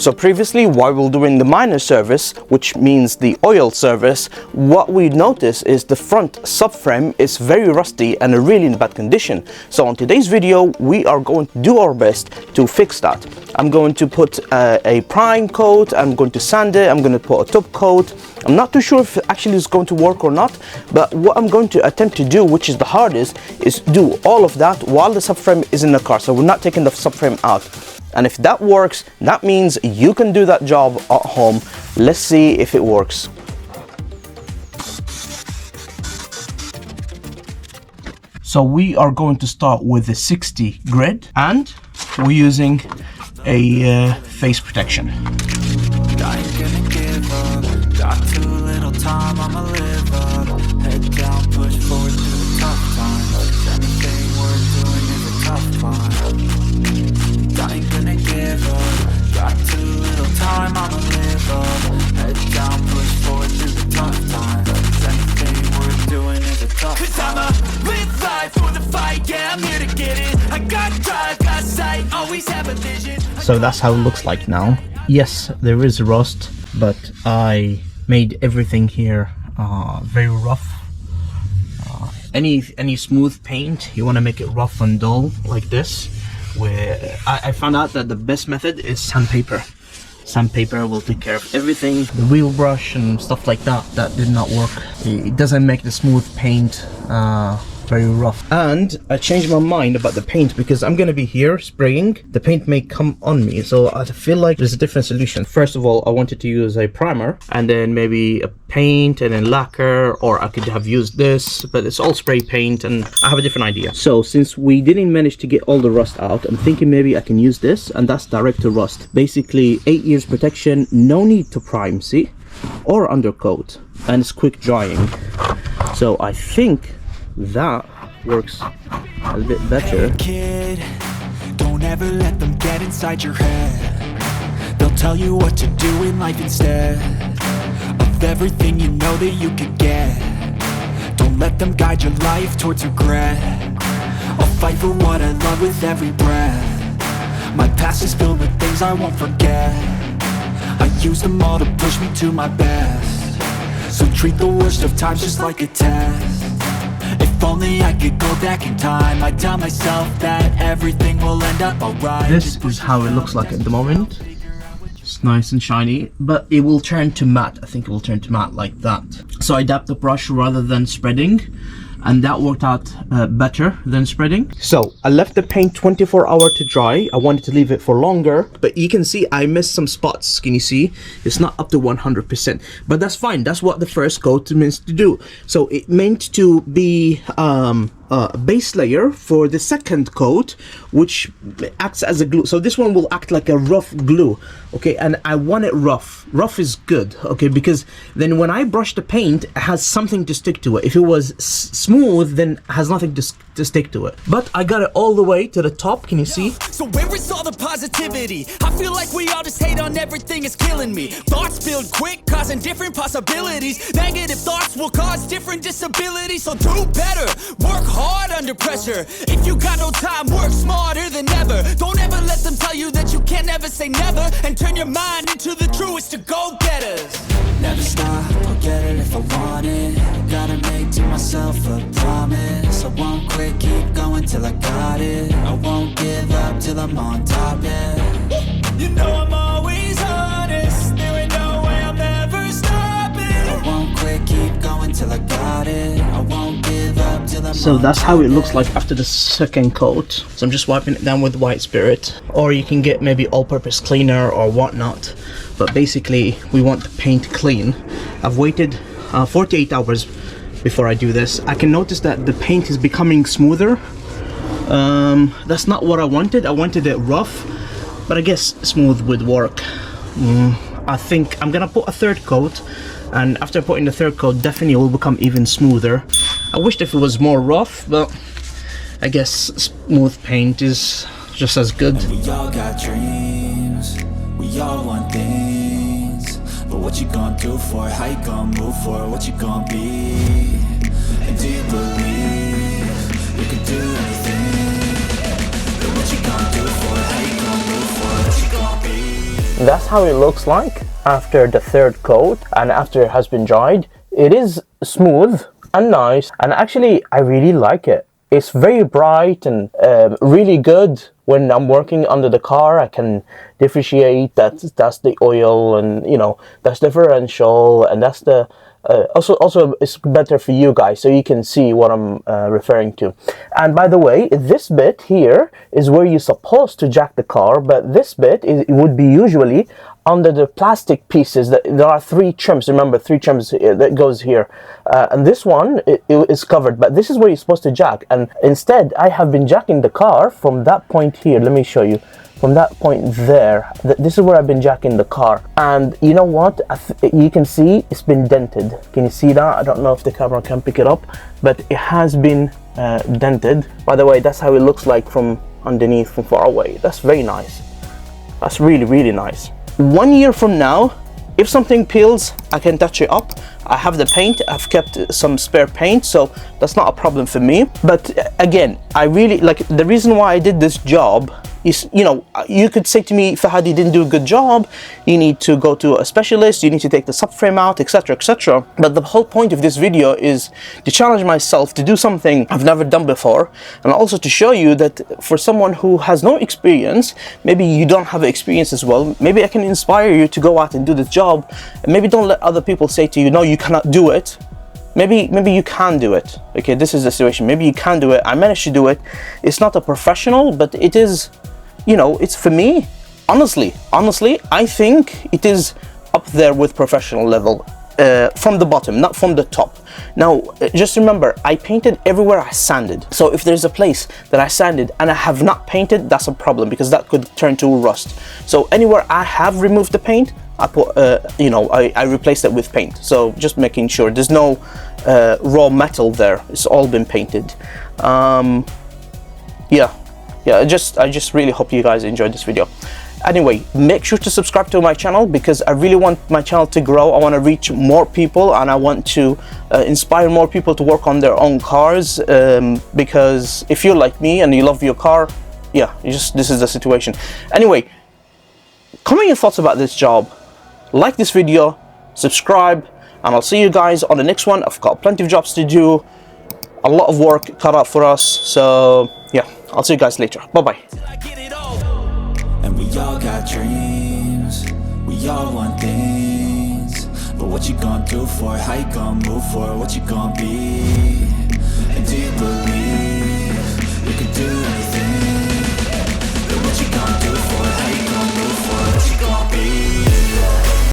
So previously, while we were doing the minor service, which means the oil service, what we noticed is the front subframe is very rusty and really in bad condition. So on today's video, we are going to do our best to fix that. I'm going to put a prime coat, I'm going to sand it, I'm going to put a top coat. I'm not too sure if it actually is going to work or not, but what I'm going to attempt to do, which is the hardest, is do all of that while the subframe is in the car. So we're not taking the subframe out. And if that works, that means you can do that job at home. Let's see if it works. So we are going to start with the 60 grid, and we're using a face protection. I ain't gonna give up. Got too little time, I'ma live up. Head down, push forward through the tough times. Anything worth doing is a tough climb. I ain't gonna give up. Got too little time, I'ma live up. Head down, push forward through the tough times. Anything worth doing is a tough climb. 'Cause I'ma live life for the fight, yeah, I'm here to get it. I got drive, got sight, always have a vision. So that's how it looks like now. Yes, there is rust, but I made everything here very rough. Any smooth paint, you want to make it rough and dull like this. Where I found out that the best method is sandpaper. Sandpaper will take care of everything. The wheel brush and stuff like that, that did not work. It doesn't make the smooth paint very rough. And I changed my mind about the paint because I'm gonna be here spraying. The paint may come on me, so I feel like there's a different solution. First of all, I wanted to use a primer and then maybe a paint and then lacquer, or I could have used this, but it's all spray paint and I have a different idea. So since we didn't manage to get all the rust out, I'm thinking maybe I can use this, and that's direct to rust. Basically 8 years protection, no need to prime, see? Or undercoat, and it's quick drying. So I think that works a bit better. Hey kid, don't ever let them get inside your head. They'll tell you what to do in life instead of everything you know that you could get. Don't let them guide your life towards regret. I'll fight for what I love with every breath. My past is filled with things I won't forget. I use them all to push me to my best. So treat the worst of times just like a test. If only I could go back in time, I'd tell myself that everything will end up alright. This is how it looks like at the moment. It's nice and shiny, but it will turn to matte. I think it will turn to matte like that. So I dabbed the brush rather than spreading, and that worked out better than spreading. So I left the paint 24 hours to dry. I wanted to leave it for longer, but you can see I missed some spots. Can you see? It's not up to 100%, but that's fine. That's what the first coat meant to do. So it meant to be a base layer for the second coat, which acts as a glue. So this one will act like a rough glue, okay? And I want it rough. Rough is good, okay? Because then when I brush the paint, it has something to stick to it. If it was smooth, then it has nothing to stick to it. But I got it all the way to the top. Can you see? So where is all the positivity? I feel like we all just hate on everything, it's killing me. Thoughts build quick, causing different possibilities. Negative thoughts will cause different disabilities. So do better, work hard under pressure. If you got no time, work smarter than ever. Don't ever let them tell you that you can't never say never, and turn your mind into the truest of go-getters. Never stop, I'll get it if I want it. Gotta make to myself a promise. I won't quit, keep going till I got it. I won't give up till I'm on top, yeah. You know I'm always honest. There ain't no way I'm ever stopping. I won't quit, keep going till I got it. I won't give up till I'm So on that's top, how it looks like after the second coat. So I'm just wiping it down with white spirit, or you can get maybe all-purpose cleaner or whatnot. But basically we want the paint clean. I've waited 48 hours before I do this. I can notice that the paint is becoming smoother. That's not what I wanted. I wanted it rough, but I guess smooth would work. I think I'm gonna put a third coat, and after putting the third coat, definitely it will become even smoother. I wished if it was more rough, but I guess smooth paint is just as good. We all got dreams, we all want things, but what you gonna do for it? How you gonna move for it? What you gonna be? And do you believe you can do anything? But what you gonna do for it? How you gonna move for it? What you gonna be? That's how it looks like after the third coat and after it has been dried. It is smooth and nice, and actually I really like it. It's very bright and really good. When I'm working under the car, I can differentiate that that's the oil, and you know, that's differential, and that's the also it's better for you guys so you can see what I'm referring to. And by the way, this bit here is where you're supposed to jack the car, but this bit it would be usually under the plastic pieces. That there are 3 trims, remember 3 trims that goes here, and this one it is covered, but this is where you're supposed to jack. And instead I have been jacking the car from that point here. Let me show you. From that point there, this is where I've been jacking the car, and you know what, you can see it's been dented. Can you see that? I don't know if the camera can pick it up, but it has been dented. By the way, that's how it looks like from underneath, from far away. That's very nice. That's really, really nice. 1 year from now, if something peels, I can touch it up. I have the paint, I've kept some spare paint, so that's not a problem for me. But again, I really like, the reason why I did this job is, you know, you could say to me, Fahad, you didn't do a good job, you need to go to a specialist, you need to take the subframe out, etc, etc. But the whole point of this video is to challenge myself to do something I've never done before, and also to show you that for someone who has no experience, maybe you don't have experience as well, maybe I can inspire you to go out and do this job, and maybe don't let other people say to you, no, you cannot do it. Maybe you can do it. Okay, this is the situation. Maybe you can do it. I managed to do it. It's not a professional, but it is, you know, it's for me, honestly, I think it is up there with professional level, from the bottom, not from the top. Now, just remember, I painted everywhere I sanded. So if there's a place that I sanded and I have not painted, that's a problem, because that could turn to rust. So anywhere I have removed the paint, I put, you know, I replaced it with paint. So just making sure there's no raw metal there. It's all been painted. Yeah, I just really hope you guys enjoyed this video. Anyway, make sure to subscribe to my channel, because I really want my channel to grow. I want to reach more people, and I want to inspire more people to work on their own cars, because if you're like me and you love your car, yeah, this is the situation. Anyway, comment your thoughts about this job, like this video, subscribe, and I'll see you guys on the next one. I've got plenty of jobs to do, a lot of work cut out for us, so yeah, I'll see you guys later. Bye bye. And we all got dreams, we all want things, but what you gonna do for it? How you gonna move for it? What you gonna be? And do you believe you can do anything? But what you gonna do for it? How you gonna move for it? What you gonna be?